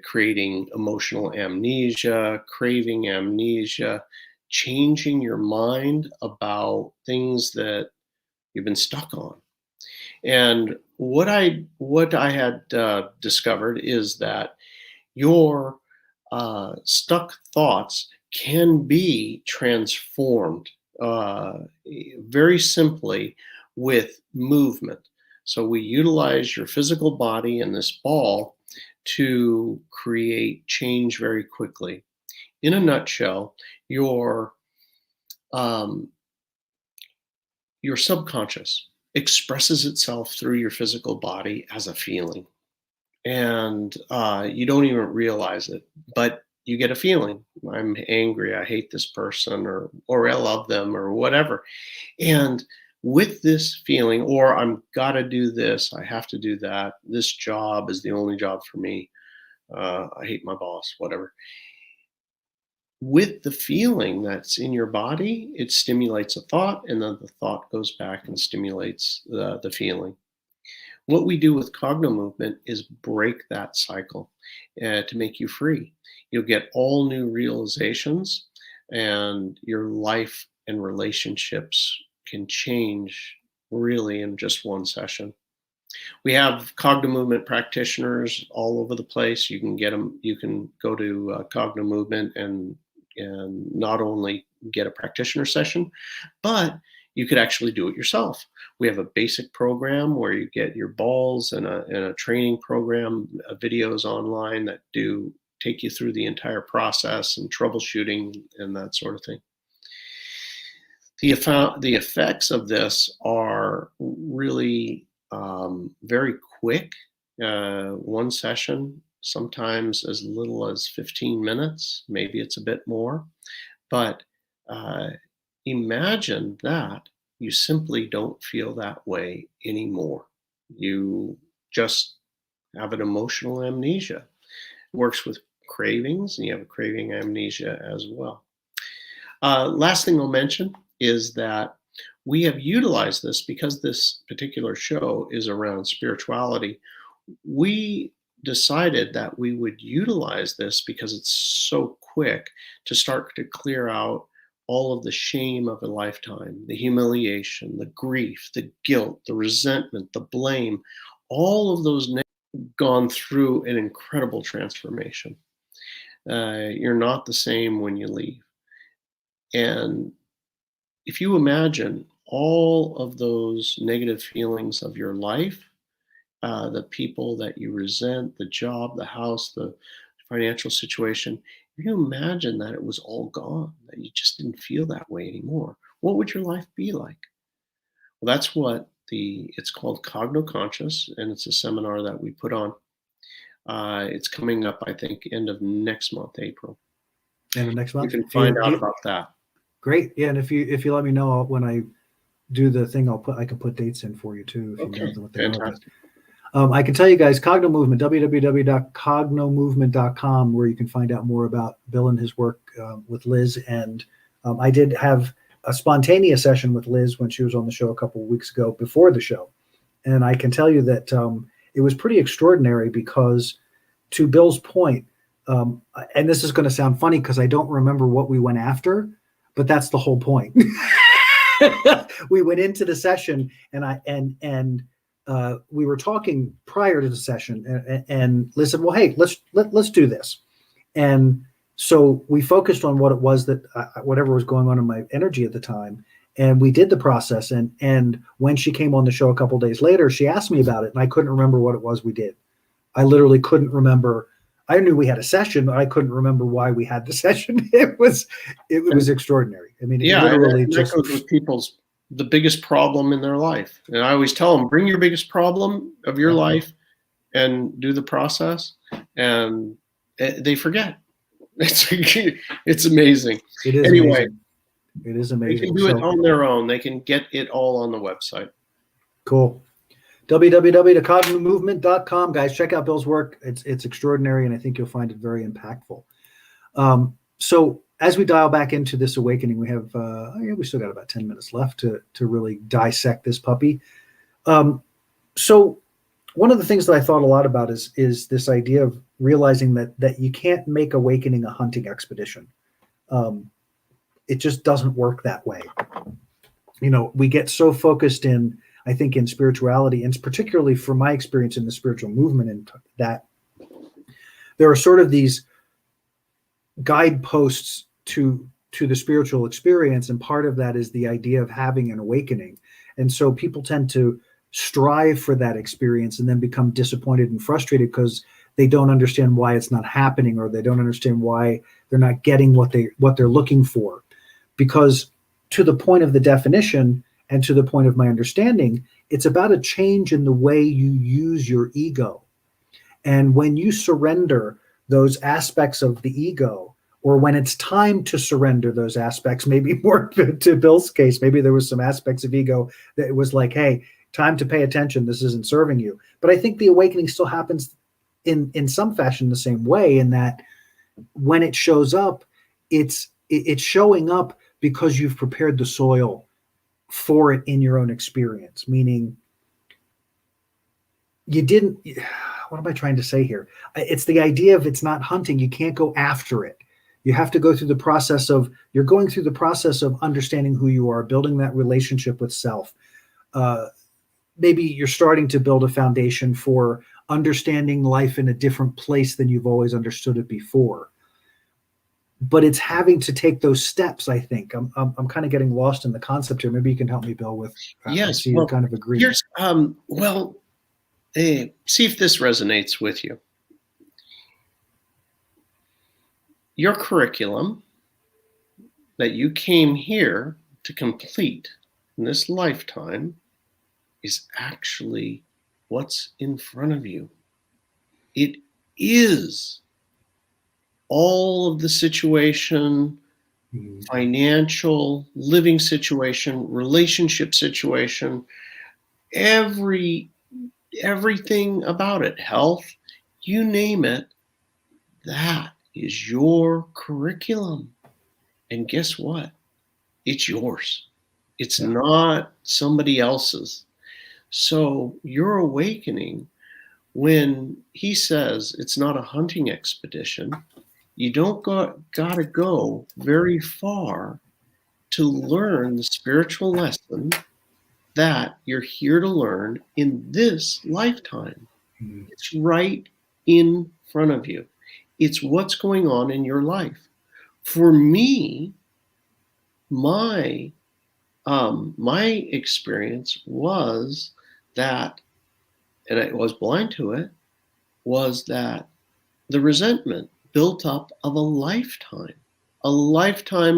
creating emotional amnesia, craving amnesia, changing your mind about things that you've been stuck on. And what I had discovered is that your stuck thoughts can be transformed very simply with movement. So we utilize your physical body and this ball to create change very quickly. In a nutshell, your subconscious expresses itself through your physical body as a feeling, and you don't even realize it, but you get a feeling. I'm angry. I hate this person, or I love them, or whatever. And with this feeling, or I'm gotta do this, I have to do that, this job is the only job for me, I hate my boss, whatever. With the feeling that's in your body, it stimulates a thought, and then the thought goes back and stimulates the feeling. What we do with Cognomovement is break that cycle to make you free. You'll get all new realizations, and your life and relationships can change really in just one session. We have Cognomovement practitioners all over the place. You can get them. You can go to Cognomovement and not only get a practitioner session, but you could actually do it yourself. We have a basic program where you get your balls, and a training program, videos online that do take you through the entire process and troubleshooting and that sort of thing. The effects of this are really very quick. One session, sometimes as little as 15 minutes, maybe it's a bit more. But imagine that you simply don't feel that way anymore. You just have an emotional amnesia. It works with cravings, and you have a craving amnesia as well. Last thing I'll mention is that we have utilized this because this particular show is around spirituality. We decided that we would utilize this because it's so quick to start to clear out all of the shame of a lifetime, the humiliation, the grief, the guilt, the resentment, the blame, all of those gone through an incredible transformation. You're not the same when you leave. And if you imagine all of those negative feelings of your life, the people that you resent, the job, the house, the financial situation, you imagine that it was all gone, that you just didn't feel that way anymore? What would your life be like? Well, that's what it's called Cogno-Conscious, and it's a seminar that we put on. It's coming up, I think, end of next month, April. And the next You month, can find out about that. Great. Yeah, and if you let me know when I do the thing, I can put dates in for you too. If Okay, you know what they are. fantastic. I can tell you guys, Cognomovement, www.cognomovement.com, where you can find out more about Bill and his work with Liz. And I did have a spontaneous session with Liz when she was on the show a couple of weeks ago before the show. And I can tell you that it was pretty extraordinary because, to Bill's point, and this is going to sound funny because I don't remember what we went after, but that's the whole point. We went into the session and we were talking prior to the session, and Liz said, well, hey, let's do this. And so we focused on what it was that whatever was going on in my energy at the time. And we did the process. And when she came on the show a couple of days later, she asked me about it, and I couldn't remember what it was we did. I literally couldn't remember. I knew we had a session, but I couldn't remember why we had the session. It was extraordinary. I mean, Yeah, literally and just that goes with the biggest problem in their life. And I always tell them, bring your biggest problem of your life and do the process, and they forget. It's amazing. It is anyway. Amazing. It is amazing. They can do it on their own. They can get it all on the website. Cool. www.cognomovement.com, guys. Check out Bill's work. It's extraordinary, and I think you'll find it very impactful. So as we dial back into this awakening, we have we still got about 10 minutes left to really dissect this puppy. So one of the things that I thought a lot about is this idea of realizing that you can't make awakening a hunting expedition. It just doesn't work that way. You know, we get so focused in, I think, in spirituality, and particularly from my experience in the spiritual movement, and that there are sort of these guideposts to the spiritual experience, and part of that is the idea of having an awakening. And so people tend to strive for that experience and then become disappointed and frustrated because they don't understand why it's not happening, or they don't understand why they're not getting what they're looking for. Because to the point of the definition and to the point of my understanding, it's about a change in the way you use your ego. And when you surrender those aspects of the ego, or when it's time to surrender those aspects, maybe more to Bill's case, maybe there was some aspects of ego that it was like, hey, time to pay attention. This isn't serving you. But I think the awakening still happens in some fashion the same way, in that when it shows up, it's showing up because you've prepared the soil for it in your own experience. Meaning, you didn't. What am I trying to say here? It's the idea of, it's not hunting. You can't go after it. You have to go through the process of, you're going through the process of understanding who you are, building that relationship with self. Maybe you're starting to build a foundation for understanding life in a different place than you've always understood it before. But it's having to take those steps, I think. I'm kind of getting lost in the concept here. Maybe you can help me, Bill, with yes. I see you kind of agree. Here's see if this resonates with you. Your curriculum that you came here to complete in this lifetime is actually what's in front of you. It is all of the situation, financial, living situation, relationship situation, everything about it, health, you name it, that is your curriculum. And guess what? It's yours. It's not somebody else's. So your awakening, when he says it's not a hunting expedition, you don't gotta go very far to learn the spiritual lesson that you're here to learn in this lifetime. It's right in front of you. It's what's going on in your life. For me, my experience was that, and I was blind to it, was that the resentment built up of a lifetime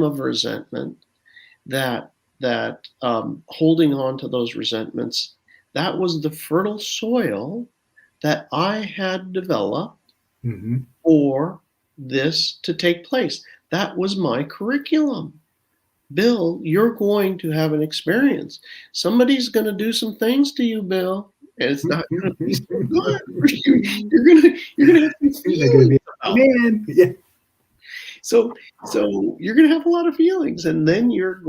of resentment, that holding on to those resentments, that was the fertile soil that I had developed for this to take place. That was my curriculum. Bill, you're going to have an experience. Somebody's going to do some things to you, Bill, and it's not going to be so good for you. You're going to have some feelings about it. Yeah. So you're going to have a lot of feelings, and then your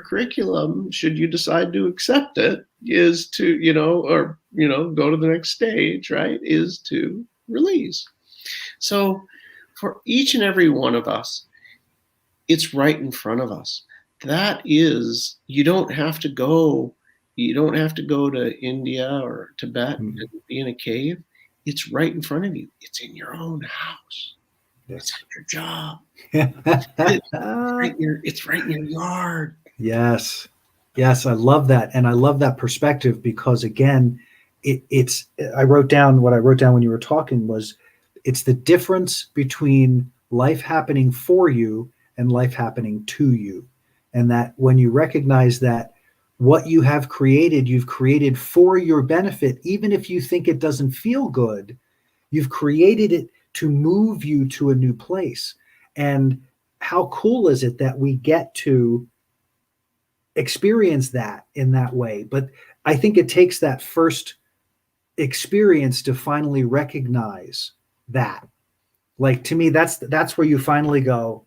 curriculum, should you decide to accept it, is to, go to the next stage, right, is to release. So for each and every one of us, it's right in front of us. That is, you don't have to go to India or Tibet and be in a cave. It's right in front of you. It's in your own house. It's at your job. It's right in your yard. Yes. I love that. And I love that perspective because, again, I wrote down when you were talking was, it's the difference between life happening for you and life happening to you. And that when you recognize that what you have created, you've created for your benefit, even if you think it doesn't feel good, you've created it to move you to a new place. And how cool is it that we get to experience that in that way? But I think it takes that first experience to finally recognize that. Like, to me, that's where you finally go,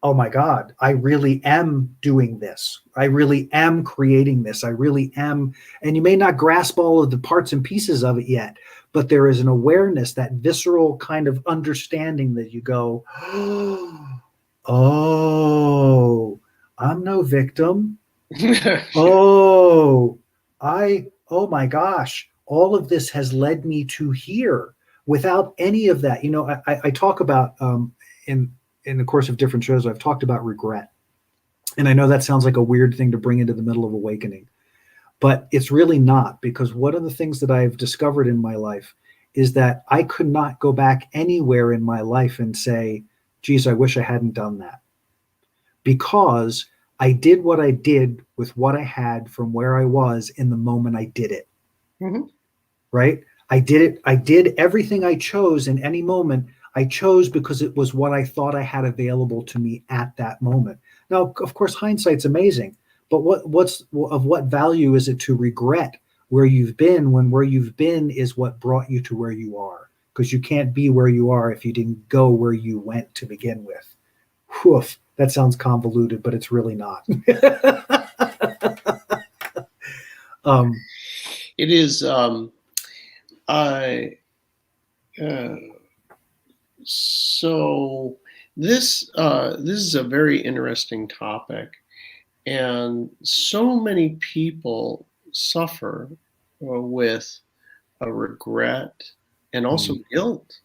oh my God, I really am doing this. I really am creating this. I really am. And you may not grasp all of the parts and pieces of it yet, but there is an awareness, that visceral kind of understanding that you go, oh, I'm no victim. Oh my gosh, all of this has led me to here without any of that. I talk about in the course of different shows, I've talked about regret. And I know that sounds like a weird thing to bring into the middle of awakening, but it's really not, because one of the things that I've discovered in my life is that I could not go back anywhere in my life and say, geez, I wish I hadn't done that, because I did what I did with what I had from where I was in the moment I did it. Right? I did it. I did everything I chose in any moment. I chose because it was what I thought I had available to me at that moment. Now, of course, hindsight's amazing, but what's of what value is it to regret where you've been when where you've been is what brought you to where you are? Because you can't be where you are if you didn't go where you went to begin with. Whew, that sounds convoluted, but it's really not. It is. So this is a very interesting topic, and so many people suffer with a regret and also guilt.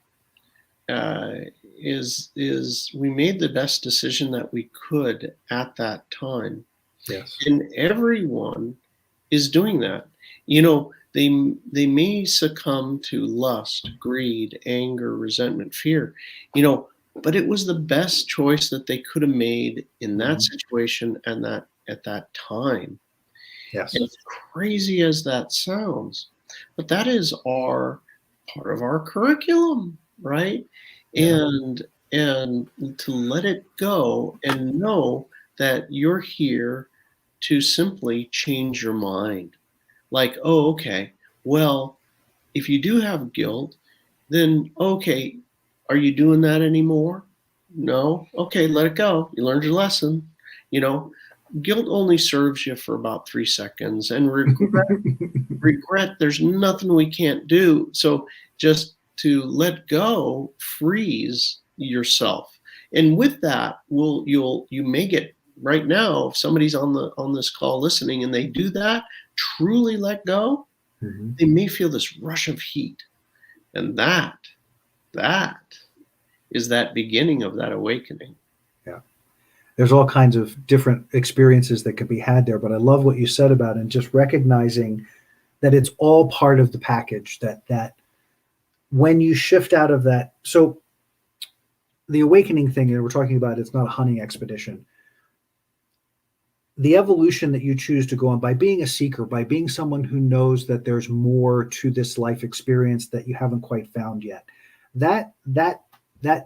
Is we made the best decision that we could at that time. Yes. And everyone is doing that. They may succumb to lust, greed, anger, resentment, fear, but it was the best choice that they could have made in that situation and that at that time. Yes. And as crazy as that sounds, but that is part of our curriculum, right? Yeah. And to let it go and know that you're here to simply change your mind. Like, oh, okay, well, if you do have guilt, then, okay, are you doing that anymore? No? Okay, let it go. You learned your lesson. Guilt only serves you for about 3 seconds. And regret, there's nothing we can't do. So just to let go frees yourself. And with that, you may get, right now, if somebody's on this call listening and they do that, truly let go, they may feel this rush of heat. And that is that beginning of that awakening. Yeah. There's all kinds of different experiences that can be had there, but I love what you said about it, and just recognizing that it's all part of the package, that when you shift out of that. So the awakening thing, we're talking about, it's not a hunting expedition. The evolution that you choose to go on by being a seeker, by being someone who knows that there's more to this life experience that you haven't quite found yet, that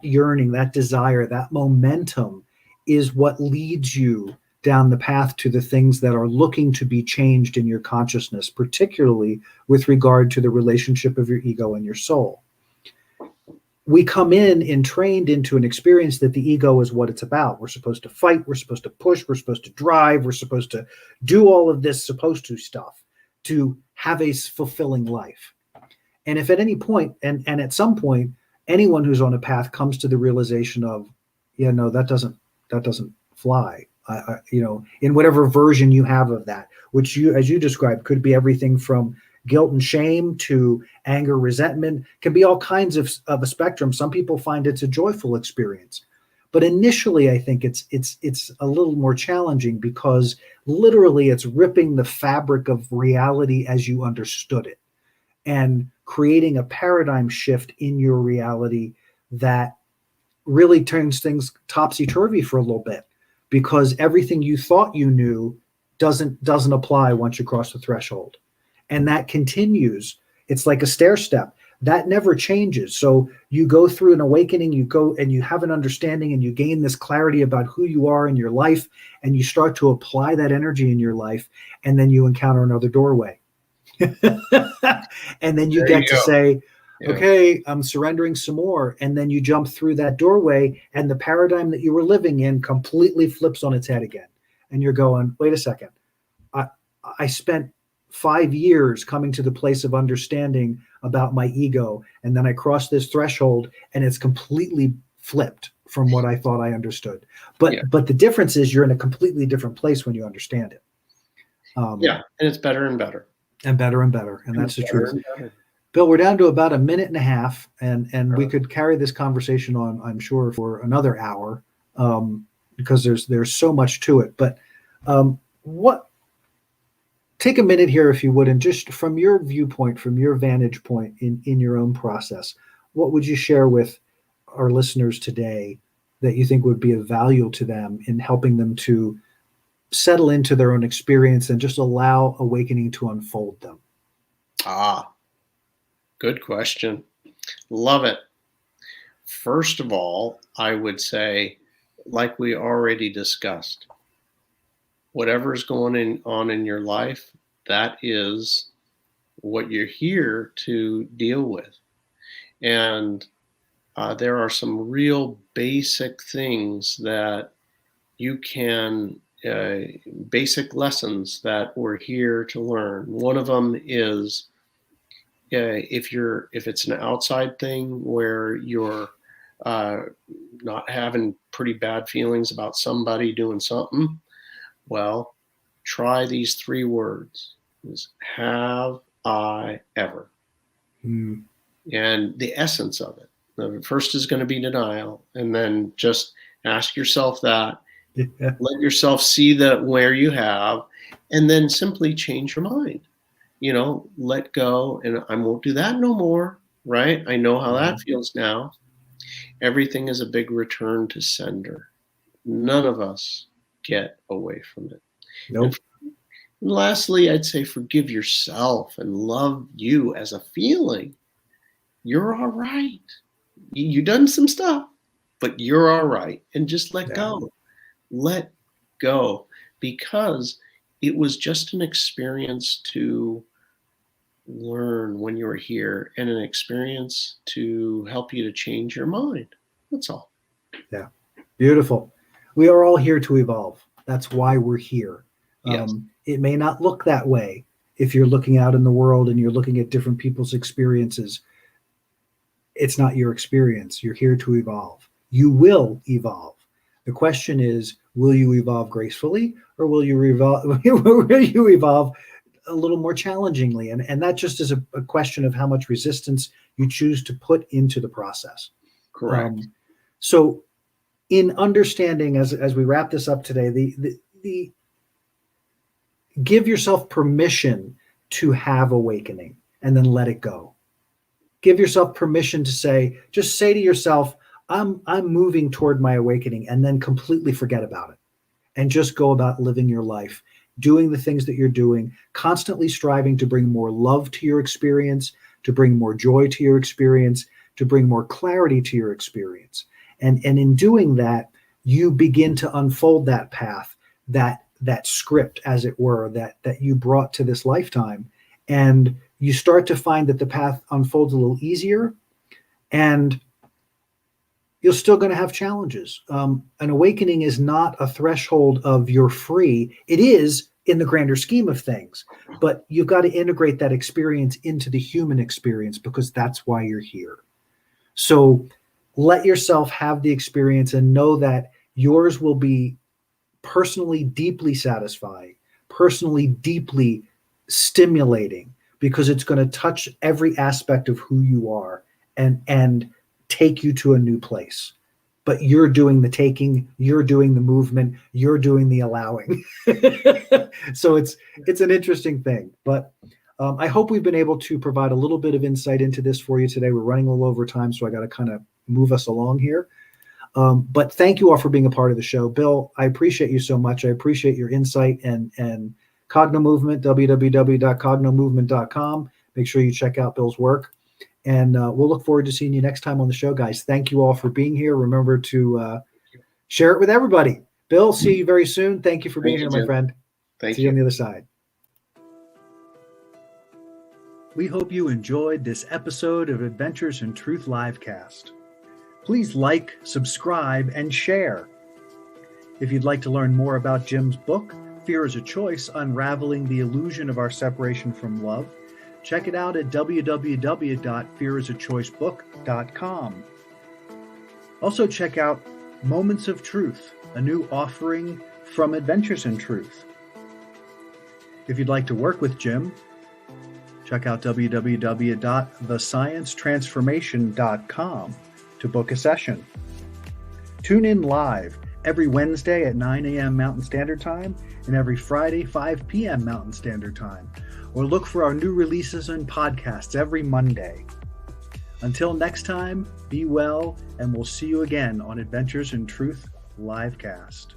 yearning, that desire, that momentum is what leads you down the path to the things that are looking to be changed in your consciousness, particularly with regard to the relationship of your ego and your soul. We come in trained into an experience that the ego is what it's about. We're supposed to fight, we're supposed to push, we're supposed to drive, we're supposed to do all of this supposed to stuff to have a fulfilling life. And if at any point, and at some point, anyone who's on a path comes to the realization of, yeah, no, that doesn't fly. In whatever version you have of that, which you, as you described, could be everything from guilt and shame to anger, resentment, can be all kinds of a spectrum. Some people find it's a joyful experience, but initially I think it's a little more challenging because literally it's ripping the fabric of reality as you understood it and creating a paradigm shift in your reality that really turns things topsy-turvy for a little bit, because everything you thought you knew doesn't apply once you cross the threshold. And that continues. It's like a stair step. That never changes. So you go through an awakening, you go and you have an understanding and you gain this clarity about who you are in your life, and you start to apply that energy in your life, and then you encounter another doorway. And then you get to say, okay, I'm surrendering some more. And then you jump through that doorway and the paradigm that you were living in completely flips on its head again. And you're going, wait a second. I spent 5 years coming to the place of understanding about my ego. And then I crossed this threshold and it's completely flipped from what I thought I understood. But the difference is you're in a completely different place when you understand it. And it's better and better. And better and better. And that's the truth. Bill, we're down to about a minute and a half, and we could carry this conversation on, I'm sure, for another hour, because there's so much to it. But take a minute here, if you would, and just from your viewpoint, from your vantage point in your own process, what would you share with our listeners today that you think would be of value to them in helping them to settle into their own experience and just allow awakening to unfold them? Good question. Love it. First of all, I would say, like we already discussed, whatever's going on in your life, that is what you're here to deal with. And there are some real basic things that you can, basic lessons that we're here to learn. One of them is, if it's an outside thing where you're not having pretty bad feelings about somebody doing something, well, try these 3 words: is have I ever? And the essence of it. The first is going to be denial, and then just ask yourself that. Let yourself see that where you have, and then simply change your mind. Let go, and I won't do that no more, right? I know how that feels now. Everything is a big return to sender. None of us get away from it. Nope. And lastly, I'd say forgive yourself and love you as a feeling. You're all right. You've done some stuff, but you're all right. And just let go. Let go, because it was just an experience to learn when you were here, and an experience to help you to change your mind. That's all. Yeah. Beautiful. We are all here to evolve. That's why we're here. Yes. It may not look that way if you're looking out in the world and you're looking at different people's experiences. It's not your experience. You're here to evolve. You will evolve. The question is, will you evolve gracefully, or will you evolve a little more challengingly? And that just is a question of how much resistance you choose to put into the process. Correct. So in understanding, as we wrap this up today, the give yourself permission to have awakening and then let it go. Give yourself permission to just say to yourself, I'm moving toward my awakening, and then completely forget about it and just go about living your life, doing the things that you're doing, constantly striving to bring more love to your experience, to bring more joy to your experience, to bring more clarity to your experience. And in doing that, you begin to unfold that path, that script, as it were, that you brought to this lifetime. And you start to find that the path unfolds a little easier, and you're still going to have challenges. An awakening is not a threshold of you're free. It is in the grander scheme of things, but you've got to integrate that experience into the human experience, because that's why you're here. So let yourself have the experience and know that yours will be personally deeply satisfying, personally deeply stimulating, because it's going to touch every aspect of who you are and take you to a new place. But you're doing the taking, you're doing the movement, you're doing the allowing. So it's an interesting thing. But I hope we've been able to provide a little bit of insight into this for you today. We're running a little over time, so I got to kind of move us along here. But thank you all for being a part of the show. Bill, I appreciate you so much. I appreciate your insight and Cognomovement, www.cognomovement.com. Make sure you check out Bill's work. And we'll look forward to seeing you next time on the show, guys. Thank you all for being here. Remember to share it with everybody. Bill, see you very soon. Thank you for being here, my friend. Thank See you on the other side. We hope you enjoyed this episode of Adventures in Truth Livecast. Please like, subscribe, and share. If you'd like to learn more about Jim's book, Fear is a Choice, Unraveling the Illusion of Our Separation from Love, check it out at www.fearisachoicebook.com. Also check out Moments of Truth, a new offering from Adventures in Truth. If you'd like to work with Jim, check out www.thesciencetransformation.com to book a session. Tune in live every Wednesday at 9 a.m. Mountain Standard Time and every Friday, 5 p.m. Mountain Standard Time. Or look for our new releases and podcasts every Monday. Until next time, be well, and we'll see you again on Adventures in Truth Livecast.